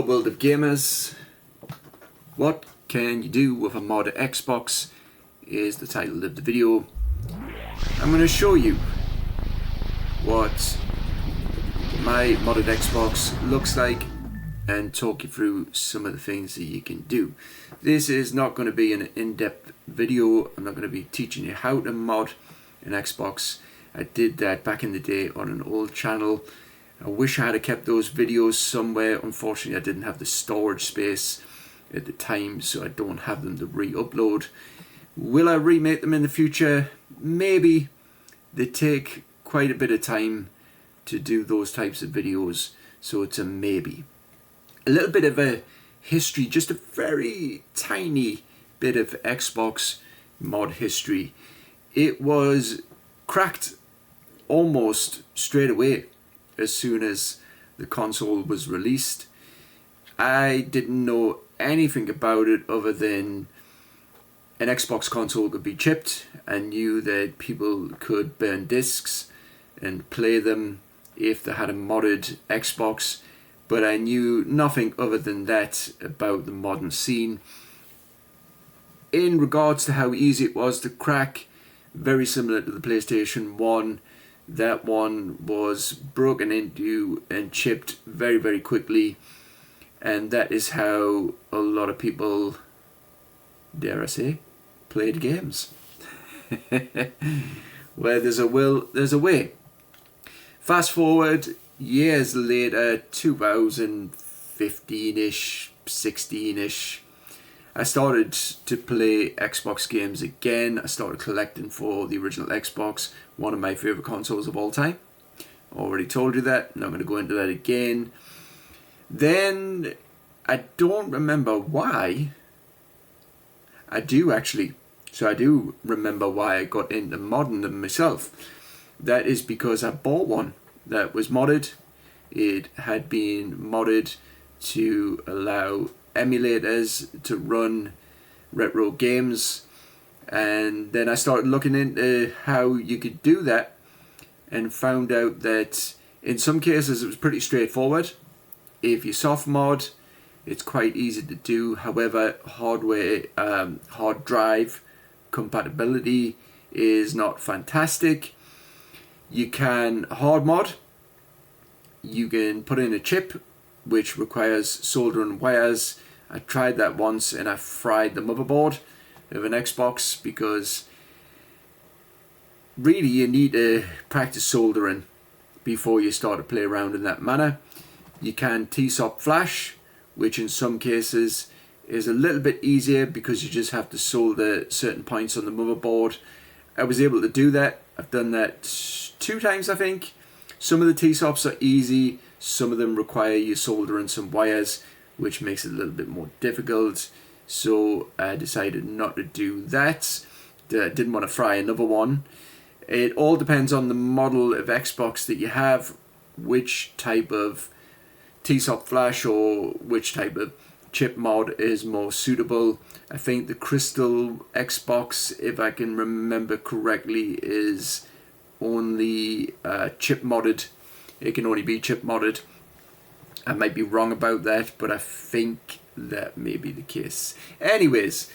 Hello world of gamers. What can you do with a mod Xbox is the title of the video. I'm going to show you what my modded Xbox looks like and talk you through some of the things that you can do. This is not going to be an in-depth video. I'm not going to be teaching you how to mod an Xbox. I did that back in the day on an old channel. I wish I had kept those videos somewhere. Unfortunately, I didn't have the storage space at the time, so I don't have them to re-upload. Will I remake them in the future? Maybe. They take quite a bit of time to do those types of videos, so it's a maybe. A little bit of a history, just a very tiny bit of Xbox mod history. It was cracked almost straight away as soon as the console was released. I didn't know anything about it other than an Xbox console could be chipped. I knew that people could burn discs and play them if they had a modded Xbox, but I knew nothing other than that about the modern scene. In regards to how easy it was to crack, very similar to the PlayStation 1. That one was broken into and chipped very, very quickly, and that is how a lot of people, dare I say, played games. Where there's a will, there's a way. Fast forward years later, 2015-ish, 16-ish, I started to play Xbox games again. I started collecting for the original Xbox, one of my favorite consoles of all time. Already told you that, I'm not going to go into that again. Then, I don't remember why. I do actually. So I do remember why I got into modding them myself. That is because I bought one that was modded. It had been modded to allow emulators to run retro games, and then I started looking into how you could do that and found out that in some cases it was pretty straightforward. If you soft mod, it's quite easy to do. However, hard drive compatibility is not fantastic. You can hard mod. You can put in a chip which requires soldering wires. I tried that once and I fried the motherboard of an Xbox because really you need to practice soldering before you start to play around in that manner. You can TSOP flash, which in some cases is a little bit easier because you just have to solder certain points on the motherboard. I was able to do that. I've done that 2 times, I think. Some of the TSOPs are easy. Some of them require you soldering some wires, which makes it a little bit more difficult. So I decided not to do that. I didn't want to fry another one. It all depends on the model of Xbox that you have, which type of TSOP flash or which type of chip mod is more suitable. I think the Crystal Xbox, if I can remember correctly, is only chip modded. It can only be chip modded. I might be wrong about that, but I think that may be the case. Anyways,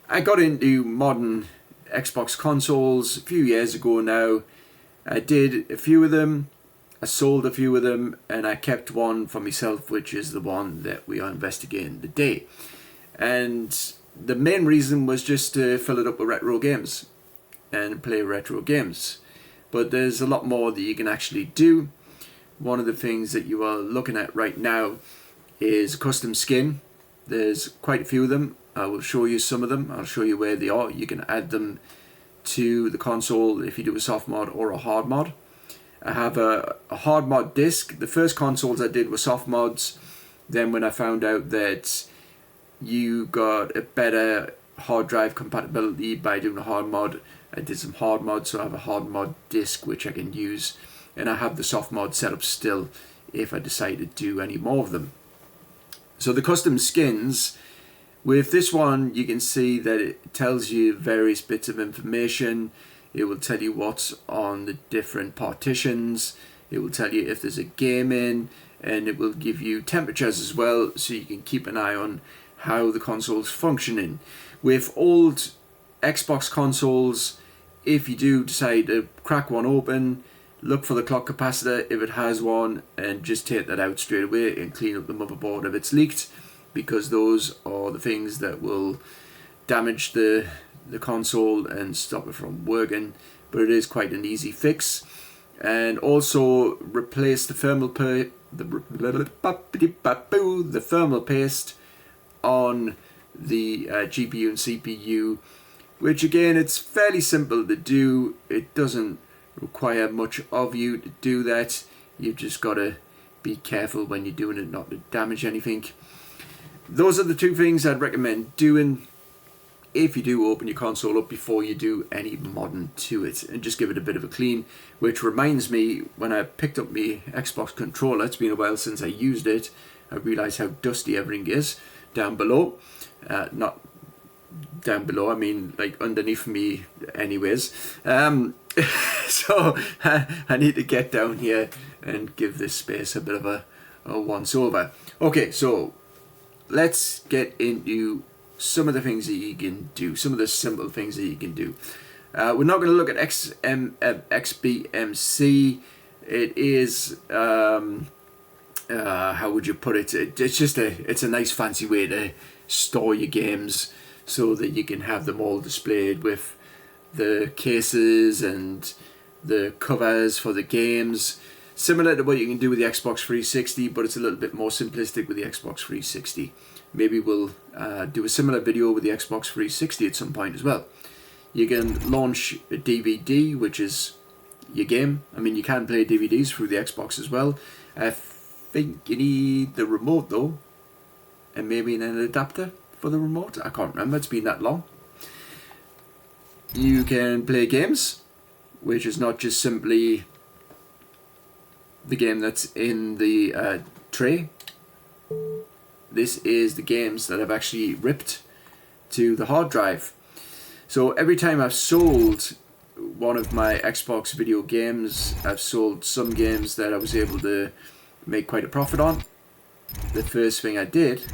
I got into modern Xbox consoles a few years ago now. I did a few of them. I sold a few of them, and I kept one for myself, which is the one that we are investigating today. And the main reason was just to fill it up with retro games and play retro games. But there's a lot more that you can actually do. One of the things that you are looking at right now is custom skin. There's quite a few of them. I will show you some of them. I'll show you where they are. You can add them to the console if you do a soft mod or a hard mod. I have a hard mod disc. The first consoles I did were soft mods. Then when I found out that you got a better hard drive compatibility by doing a hard mod, I did some hard mods. So I have a hard mod disc which I can use. And I have the soft mod set up still if I decide to do any more of them. So the custom skins, with this one you can see that it tells you various bits of information. It will tell you what's on the different partitions. It will tell you if there's a game in, and it will give you temperatures as well, so you can keep an eye on how the console's functioning. With old Xbox consoles, if you do decide to crack one open, look for the clock capacitor if it has one, and just take that out straight away and clean up the motherboard if it's leaked, because those are the things that will damage the console and stop it from working. But it is quite an easy fix. And also replace the thermal paste on the GPU and CPU, which again, it's fairly simple to do. It doesn't require much of you to do that. You've just got to be careful when you're doing it not to damage anything. Those are the two things I'd recommend doing if you do open your console up before you do any modding to it, and just give it a bit of a clean. Which reminds me, when I picked up my Xbox controller, it's been a while since I used it, I realised how dusty everything is down below. Not down below, I mean like underneath me anyways. So I need to get down here and give this space a bit of a once over. Okay, so let's get into some of the things that you can do, some of the simple things that you can do. We're not going to look at XBMC. It is, how would you put it? It's a nice fancy way to store your games so that you can have them all displayed with the cases and the covers for the games. Similar to what you can do with the Xbox 360, but it's a little bit more simplistic with the Xbox 360. Maybe we'll do a similar video with the Xbox 360 at some point as well. You can launch a DVD, which is your game. I mean, you can play DVDs through the Xbox as well. I think you need the remote though, and maybe an adapter for the remote. I can't remember, it's been that long. You can play games, which is not just simply the game that's in the tray. This is the games that I've actually ripped to the hard drive. So every time I've sold one of my Xbox video games, I've sold some games that I was able to make quite a profit on. The first thing I did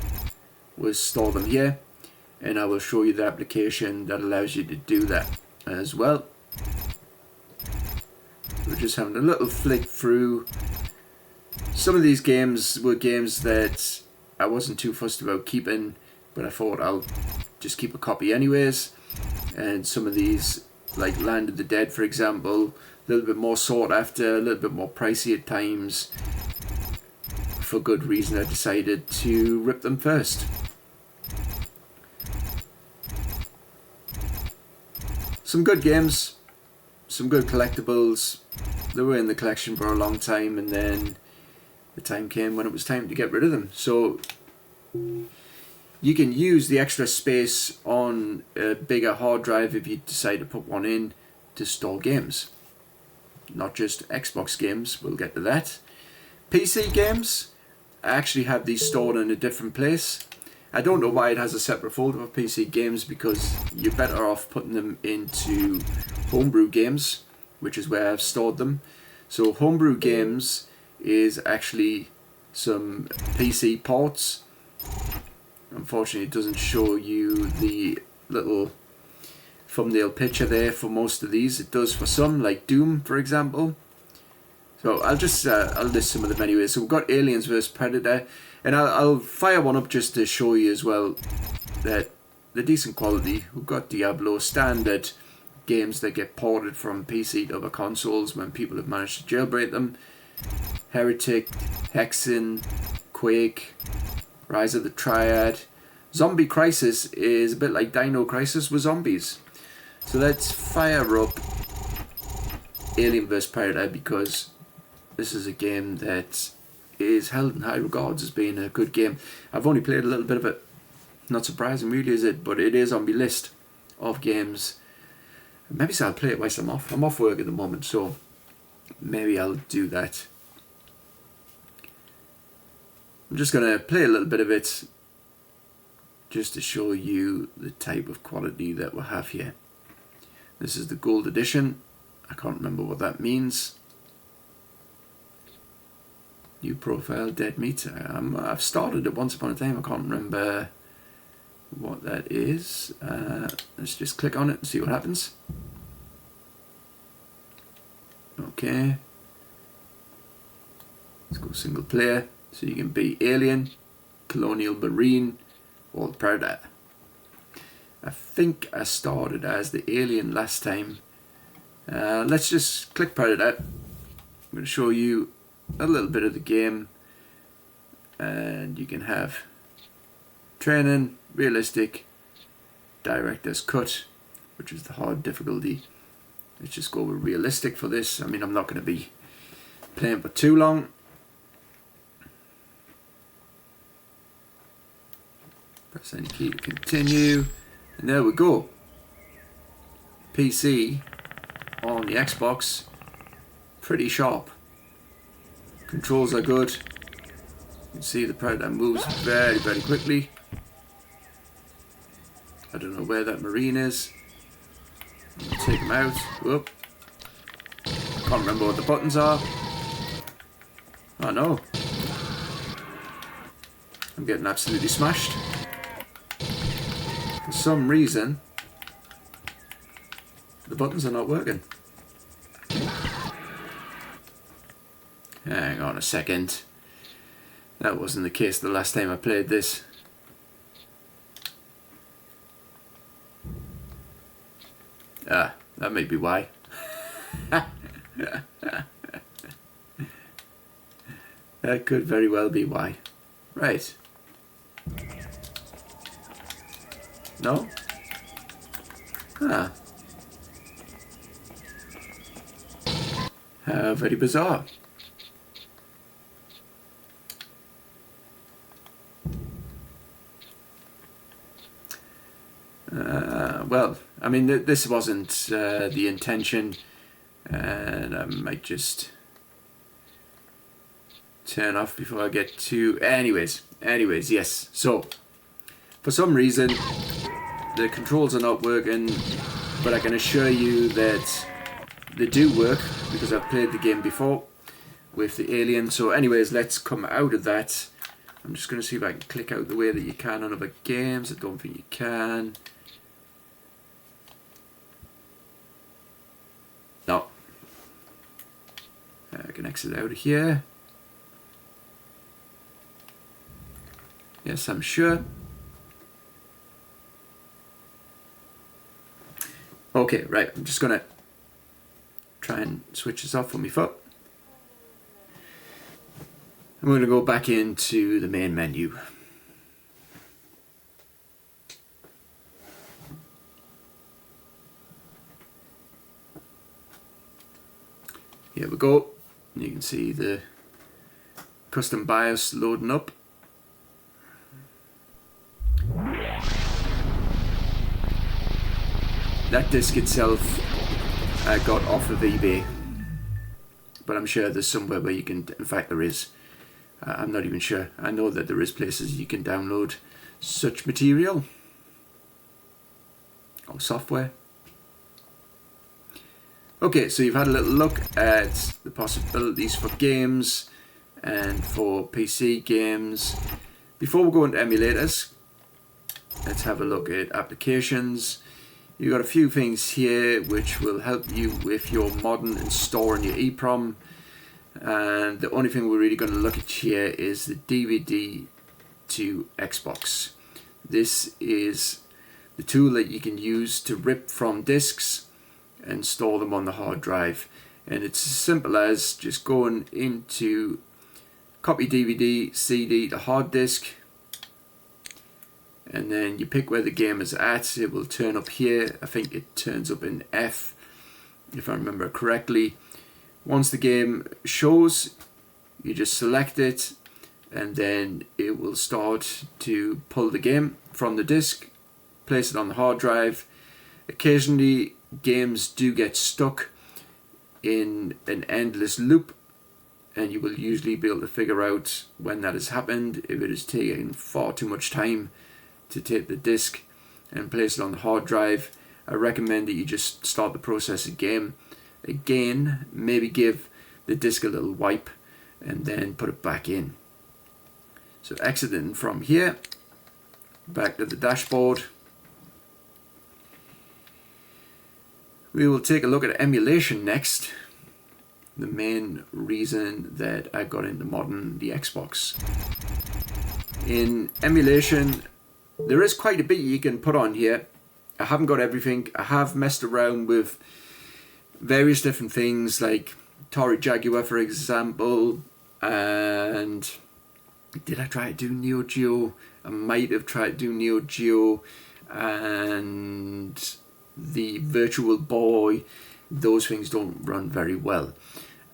was store them here, and I will show you the application that allows you to do that as well. We're just having a little flick through. Some of these games were games that I wasn't too fussed about keeping, but I thought I'll just keep a copy anyways. And some of these, like Land of the Dead for example, a little bit more sought after, a little bit more pricey at times. For good reason I decided to rip them first. Some good games, some good collectibles. They were in the collection for a long time, and then the time came when it was time to get rid of them. So you can use the extra space on a bigger hard drive if you decide to put one in to store games. Not just Xbox games, we'll get to that. PC games, I actually have these stored in a different place. I don't know why it has a separate folder for PC games, because you're better off putting them into homebrew games, which is where I've stored them. So homebrew games is actually some PC ports. Unfortunately, it doesn't show you the little thumbnail picture there for most of these. It does for some, like Doom for example. So I'll just I'll list some of them anyway. So we've got Aliens vs Predator, and I'll fire one up just to show you as well that they're decent quality. We've got Diablo, standard games that get ported from PC to other consoles when people have managed to jailbreak them. Heretic, Hexen, Quake, Rise of the Triad. Zombie Crisis is a bit like Dino Crisis with zombies. So let's fire up Alien vs Predator, because this is a game that is held in high regards as being a good game. I've only played a little bit of it. Not surprising really, is it? But it is on my list of games. Maybe I'll play it whilst I'm off. I'm off work at the moment, so maybe I'll do that. I'm just going to play a little bit of it just to show you the type of quality that we have here. This is the gold edition. I can't remember what that means. New profile, dead meat. I've started it once upon a time. I can't remember what that is. Let's just click on it and see what happens. Okay. Let's go single player. So you can be alien, colonial marine, or the predator. I think I started as the alien last time. Let's just click predator. I'm going to show you a little bit of the game, and you can have training, realistic, director's cut, which is the hard difficulty. Let's just go with realistic for this. I mean, I'm not going to be playing for too long. Press any key to continue, and there we go. PC on the Xbox, pretty sharp. Controls are good. You can see the predator moves very, very quickly. I don't know where that marine is. I'll take him out. Whoop. Can't remember what the buttons are. Oh no. I'm getting absolutely smashed. For some reason, the buttons are not working. Hang on a second. That wasn't the case the last time I played this. Ah, that may be why. That could very well be why. Right. No? Ah. How very bizarre. Well, I mean, this wasn't the intention, and I might just turn off before I get to... Anyways, yes. So, for some reason, the controls are not working, but I can assure you that they do work, because I've played the game before with the alien. So anyways, let's come out of that. I'm just going to see if I can click out the way that you can on other games. I don't think you can. No. I can exit out of here. Yes, I'm sure. Okay, right. I'm just going to try and switch this off on my foot. I'm going to go back into the main menu. Here we go. You can see the custom BIOS loading up. That disc itself I got off of eBay, but I'm sure there's somewhere where you can, in fact there is, I'm not even sure, I know that there is places you can download such material or software. Okay, so you've had a little look at the possibilities for games and for PC games. Before we go into emulators, let's have a look at applications. You've got a few things here which will help you with your modding and storing your EEPROM. And the only thing we're really going to look at here is the DVD to Xbox. This is the tool that you can use to rip from discs and store them on the hard drive. And it's as simple as just going into copy DVD, CD to hard disk, and then you pick where the game is at. It will turn up here. I think it turns up in F, if I remember correctly. Once the game shows, you just select it, and then it will start to pull the game from the disk, place it on the hard drive. Occasionally, games do get stuck in an endless loop, and you will usually be able to figure out when that has happened. If it is taking far too much time to take the disk and place it on the hard drive, I recommend that you just start the process again, maybe give the disk a little wipe and then put it back in. So exiting from here, back to the dashboard. We will take a look at emulation next. The main reason that I got into modding the Xbox. In emulation, there is quite a bit you can put on here. I haven't got everything. I have messed around with various different things like Tory Jaguar, for example, and did I try to do Neo Geo? I might have tried to do Neo Geo and the Virtual Boy. Those things don't run very well.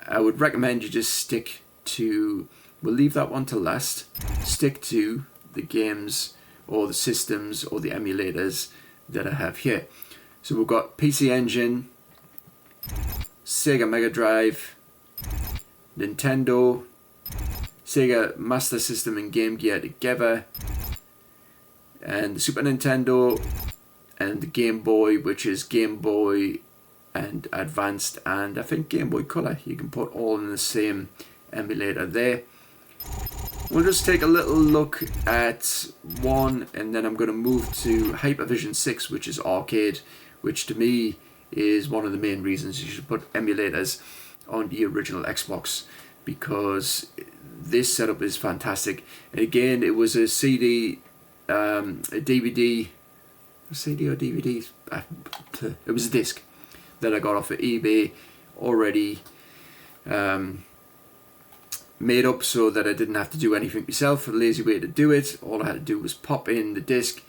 I would recommend you just stick to, we'll leave that one to last, stick to the games or the systems or the emulators that I have here. So we've got PC Engine, Sega Mega Drive, Nintendo, Sega Master System and Game Gear together, and the Super Nintendo, and the Game Boy, which is Game Boy and Advanced, and I think Game Boy Color. You can put all in the same emulator there. We'll just take a little look at one, and then I'm going to move to Hypervision 6, which is arcade, which to me is one of the main reasons you should put emulators on the original Xbox, because this setup is fantastic. And again, it was a CD, a DVD, a CD or DVD, it was a disc that I got off of eBay already made up so that I didn't have to do anything myself. A lazy way to do it. All I had to do was pop in the disc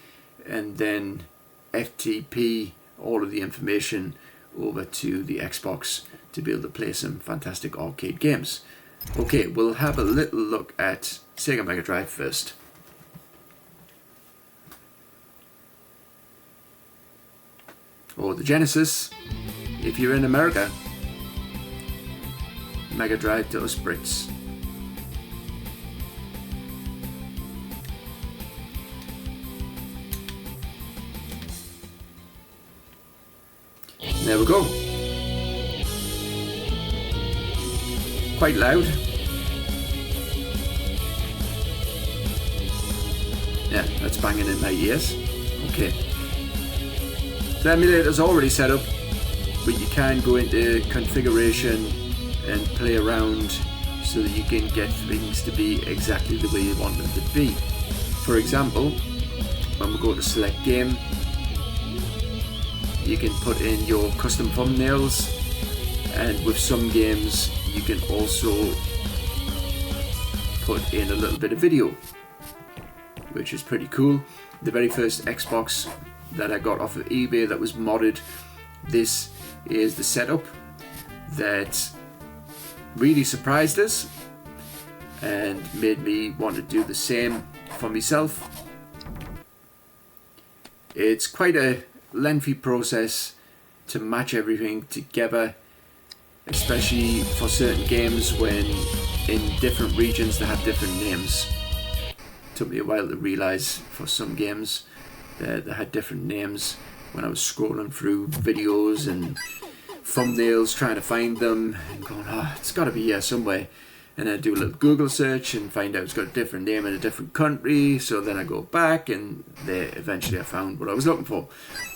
and then FTP all of the information over to the Xbox to be able to play some fantastic arcade games. Okay, we'll have a little look at Sega Mega Drive first. Or the Genesis, if you're in America. Mega Drive to us Brits. There we go. Quite loud. Yeah, that's banging in my ears. Okay. The emulator's already set up, but you can go into configuration and play around so that you can get things to be exactly the way you want them to be. For example, when we go to select game, you can put in your custom thumbnails, and with some games you can also put in a little bit of video, which is pretty cool. The very first Xbox that I got off of eBay that was modded, this is the setup that really surprised us and made me want to do the same for myself. It's quite a lengthy process to match everything together, especially for certain games when in different regions they have different names. Took me a while to realise for some games that they had different names when I was scrolling through videos and thumbnails trying to find them and going, oh, it's got to be here somewhere. And I do a little Google search and find out it's got a different name in a different country. So then I go back and there eventually I found what I was looking for.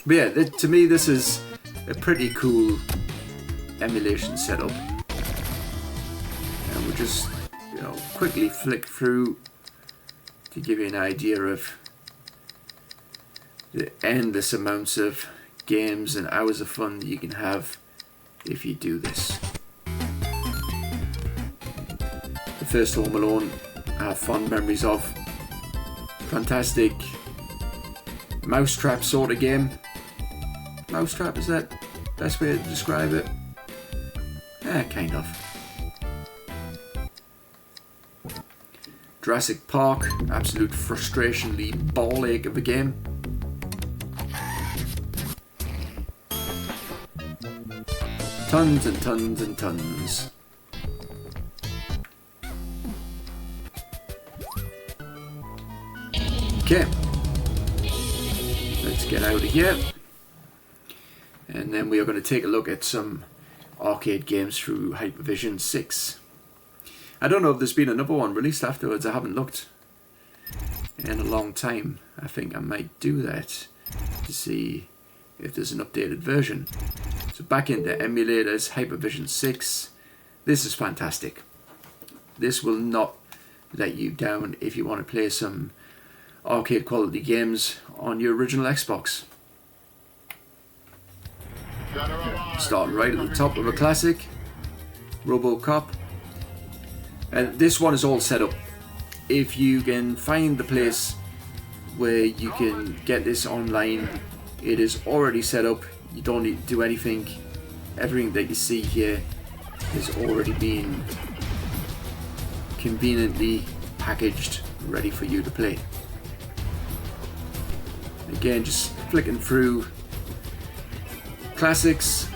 But yeah, to me this is a pretty cool emulation setup. And we'll just, quickly flick through to give you an idea of the endless amounts of games and hours of fun that you can have if you do this. The first Home Alone I have fond memories of. Fantastic mousetrap sort of game. Mousetrap, is that the best way to describe it? Yeah, kind of. Jurassic Park, absolute frustrationally ball ache of a game. Tons and tons and tons. Okay, let's get out of here. And then we are going to take a look at some arcade games through Hypervision 6. I don't know if there's been another one released afterwards. I haven't looked in a long time. I think I might do that to see if there's an updated version. So back into emulators, Hypervision 6. This is fantastic. This will not let you down if you want to play some arcade quality games on your original Xbox. Starting right at the top of a classic, RoboCop. And this one is all set up. If you can find the place where you can get this online, it is already set up. You don't need to do anything. Everything that you see here has already been conveniently packaged, ready for you to play. Again, just flicking through classics.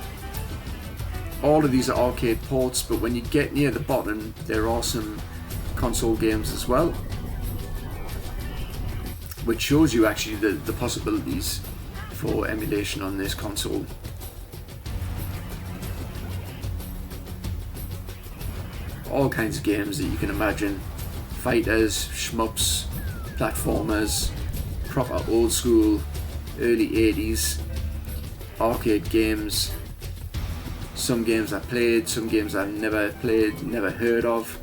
All of these are arcade ports, but when you get near the bottom, there are some console games as well, which shows you actually the possibilities for emulation on this console. All kinds of games that you can imagine. Fighters, shmups, platformers, proper old school, early 80s arcade games. Some games I played, some games I've never played, never heard of.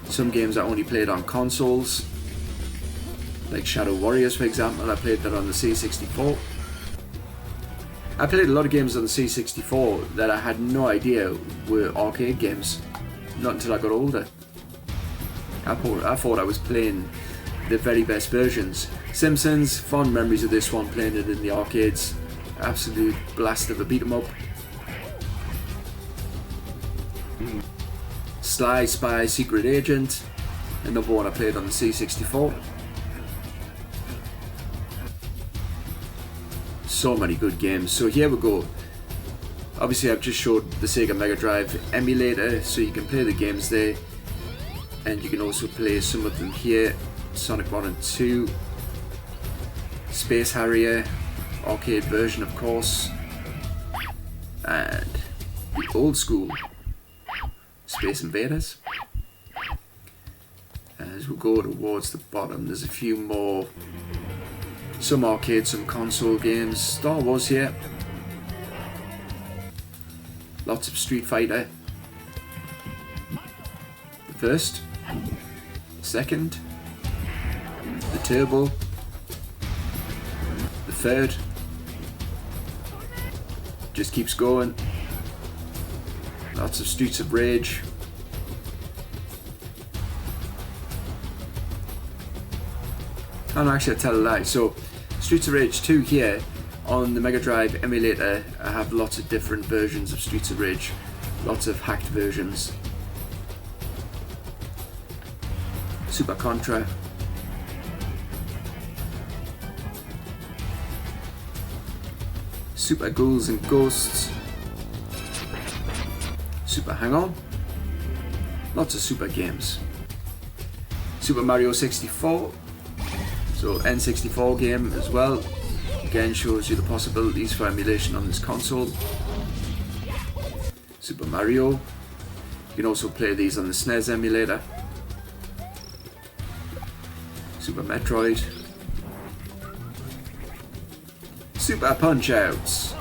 Some games I only played on consoles, like Shadow Warriors for example. I played that on the C64. I played a lot of games on the C64 that I had no idea were arcade games, not until I got older. I thought I was playing the very best versions. Simpsons, fond memories of this one, playing it in the arcades. Absolute blast of a beat 'em up. Sly Spy Secret Agent, another one I played on the C64. So many good games. So here we go. Obviously I've just showed the Sega Mega Drive emulator, so you can play the games there, and you can also play some of them here. Sonic 1 and 2, Space Harrier, arcade version of course, and the old school Space Invaders. As we go towards the bottom, there's a few more, some arcade, some console games. Star Wars here, lots of Street Fighter, the first, the second, the Turbo, the third, just keeps going. Lots of Streets of Rage. Oh no, actually I tell a lie. So Streets of Rage 2 here on the Mega Drive emulator, I have lots of different versions of Streets of Rage, lots of hacked versions. Super Contra. Super Ghouls and Ghosts. Super Hang-On. Lots of super games. Super Mario 64. So N64 game as well. Again shows you the possibilities for emulation on this console. Super Mario. You can also play these on the SNES emulator. Super Metroid. Super Punch-Outs.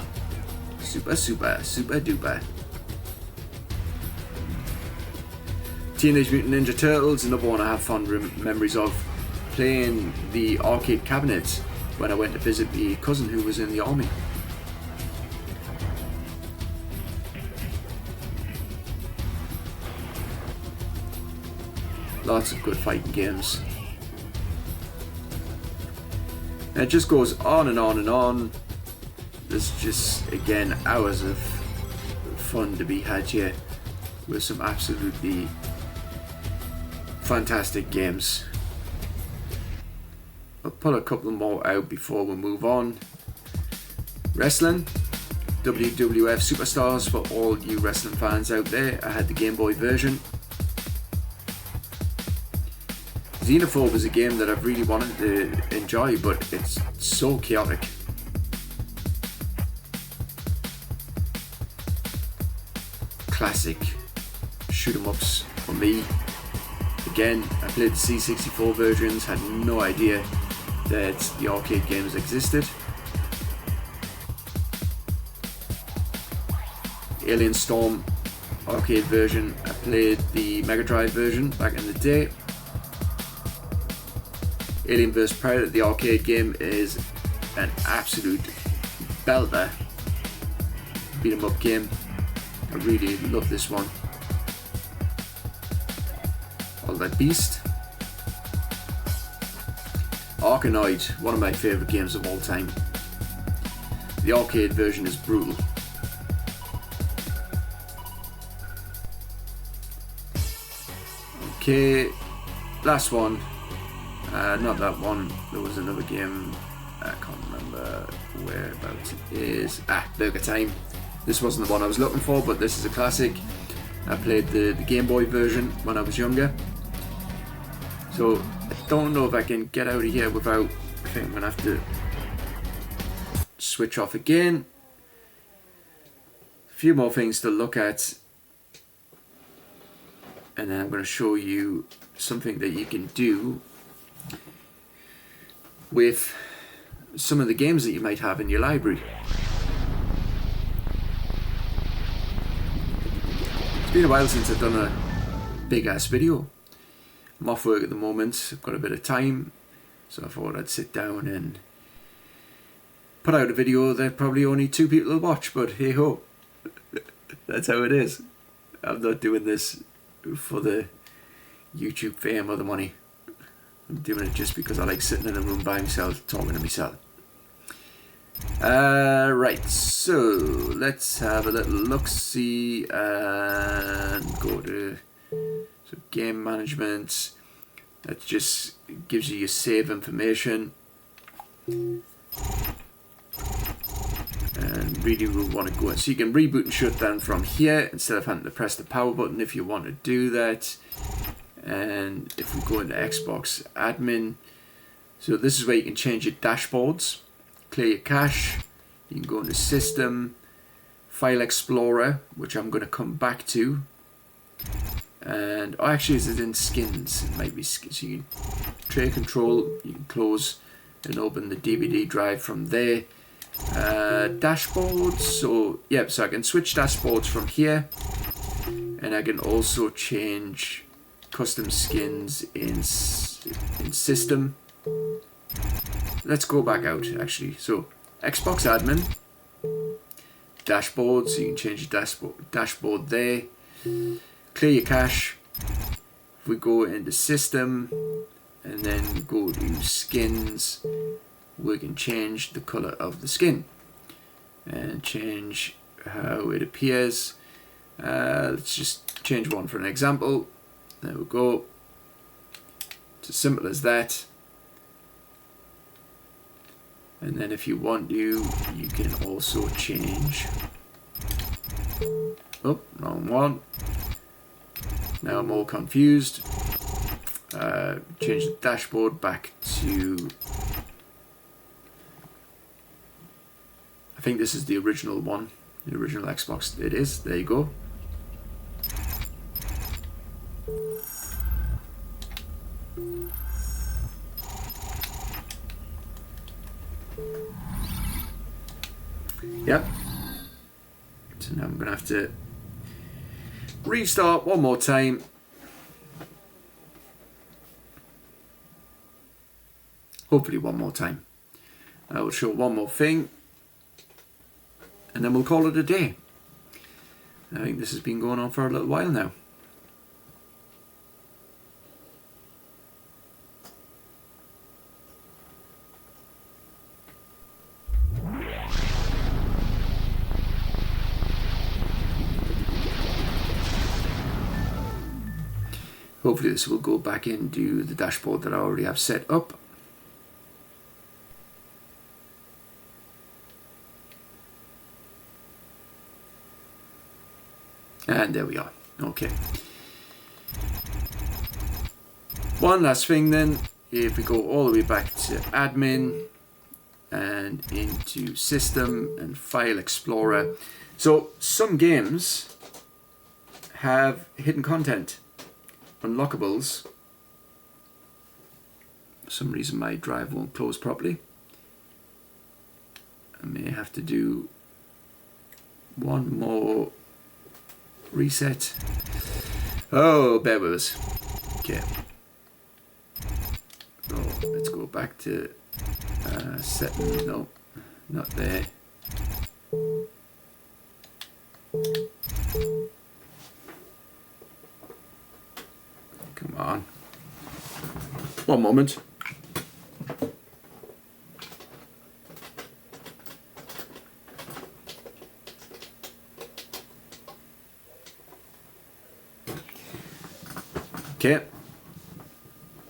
Super duper. Teenage Mutant Ninja Turtles, another one I have fond memories of, playing the arcade cabinet when I went to visit the cousin who was in the army. Lots of good fighting games. And it just goes on and on and on. There's just, again, hours of fun to be had here with some absolutely fantastic games. I'll pull a couple more out before we move on. Wrestling, WWF Superstars for all you wrestling fans out there. I had the Game Boy version. Xenophobe is a game that I've really wanted to enjoy, but it's so chaotic. Classic shoot 'em ups for me. Again, I played the C64 versions, had no idea that the arcade games existed. Alien Storm arcade version, I played the Mega Drive version back in the day. Alien vs Predator, the arcade game, is an absolute belter beat 'em up game. I really love this one. Altered Beast. Arkanoid, one of my favourite games of all time. The arcade version is brutal. Okay, last one. Not that one. There was another game. I can't remember whereabouts it is. Burger Time. This wasn't the one I was looking for, but this is a classic. I played the Game Boy version when I was younger. So I don't know if I can get out of here without, I think I'm going to have to switch off again. A few more things to look at. And then I'm going to show you something that you can do with some of the games that you might have in your library. It's been a while since I've done a big ass video. I'm off work at the moment, I've got a bit of time, so I thought I'd sit down and put out a video that probably only 2 people will watch, but hey ho, that's how it is. I'm not doing this for the YouTube fame or the money. I'm doing it just because I like sitting in a room by myself talking to myself. Right, so let's have a little look-see and go to game management. That just gives you your save information. And really we want to go in. So you can reboot and shut down from here instead of having to press the power button if you want to do that. And if we go into Xbox admin, so this is where you can change your dashboards, clear your cache, you can go into system, file explorer, which I'm going to come back to, and actually is it in skins? It might be skins. So you can tray control, you can close and open the DVD drive from there. Dashboards, so yeah, so I can switch dashboards from here, and I can also change custom skins in system. Let's go back out actually. So Xbox admin, dashboard, so you can change your dashboard there. Clear your cache. If we go into system and then go to skins, we can change the color of the skin and change how it appears. Let's just change one for an example. There we go. It's as simple as that. And then if you want to, you can also change. Oh, wrong one. Now I'm all confused. Change the dashboard back to, I think this is the original one, the original Xbox. It is. There you go. Yep. So now I'm going to have to restart one more time. Hopefully one more time. I will show one more thing and then we'll call it a day. I think this has been going on for a little while now. Hopefully this will go back into the dashboard that I already have set up. And there we are. Okay. One last thing then, if we go all the way back to admin and into system and file explorer. So some games have hidden content. unlockables. For some reason my drive won't close properly. I may have to do one more reset. Oh, bear with us. Okay. So let's go back to settings. No, not there. Come on. One moment. Okay.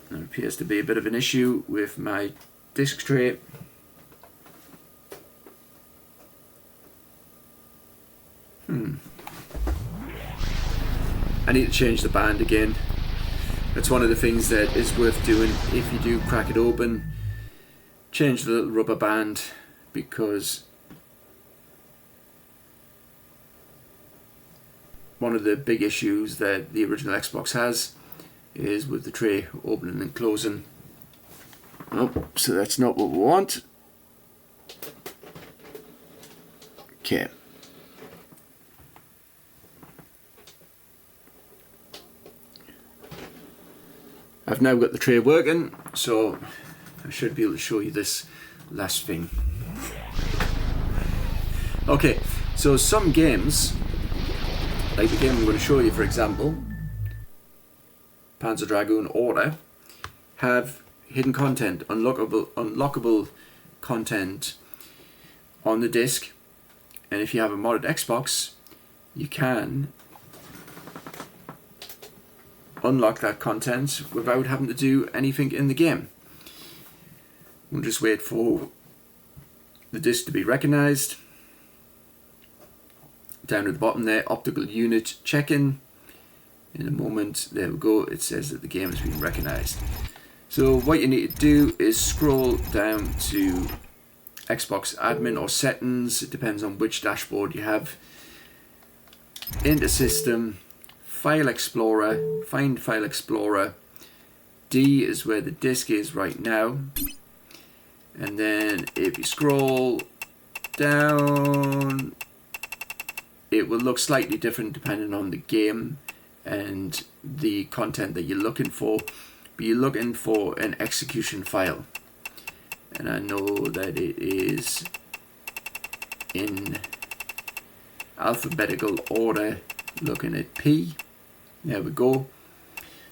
There appears to be a bit of an issue with my disk tray. I need to change the band again. That's one of the things that is worth doing if you do crack it open. Change the little rubber band, because one of the big issues that the original Xbox has is with the tray opening and closing. Oh, so that's not what we want. Okay. I've now got the tray working, so I should be able to show you this last thing. Okay, so some games, like the game I'm going to show you, for example, Panzer Dragoon Order, have hidden content, unlockable content on the disc, and if you have a modded Xbox, you can unlock that content without having to do anything in the game. We'll just wait for the disc to be recognized. Down at the bottom there, optical unit check-in. In a moment, there we go, it says that the game has been recognized. So what you need to do is scroll down to Xbox admin or settings, it depends on which dashboard you have, into system, File Explorer, find File Explorer. D is where the disk is right now. And then if you scroll down, it will look slightly different depending on the game and the content that you're looking for. But you're looking for an execution file. And I know that it is in alphabetical order, looking at P. There we go.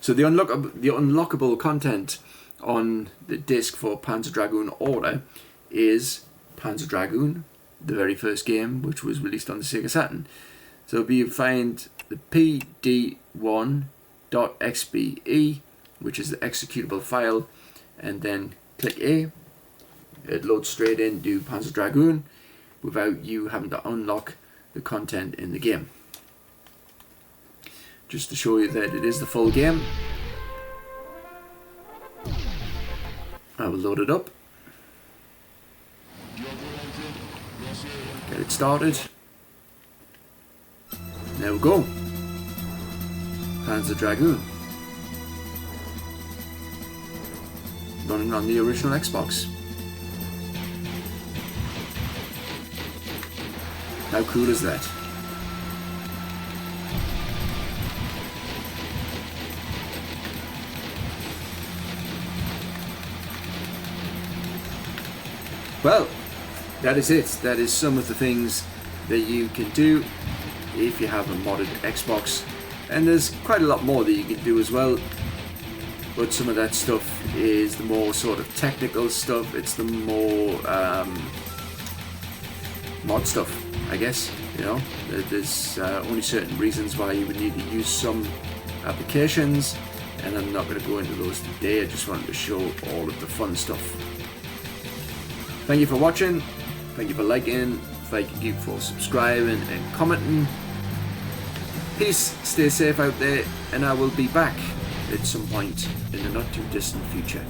So the unlockable content on the disc for Panzer Dragoon Order is Panzer Dragoon, the very first game, which was released on the Sega Saturn. So if you find the pd1.xbe, which is the executable file, and then click A, it loads straight into Panzer Dragoon without you having to unlock the content in the game. Just to show you that it is the full game, I will load it up, get it started. There we go, Panzer Dragoon, running on the original Xbox. How cool is that? Well, that is it. That is some of the things that you can do if you have a modded Xbox. And there's quite a lot more that you can do as well. But some of that stuff is the more sort of technical stuff. It's the more mod stuff, I guess. You know, there's only certain reasons why you would need to use some applications. And I'm not going to go into those today. I just wanted to show all of the fun stuff. Thank you for watching, thank you for liking, thank you for subscribing and commenting. Peace, stay safe out there, and I will be back at some point in the not too distant future.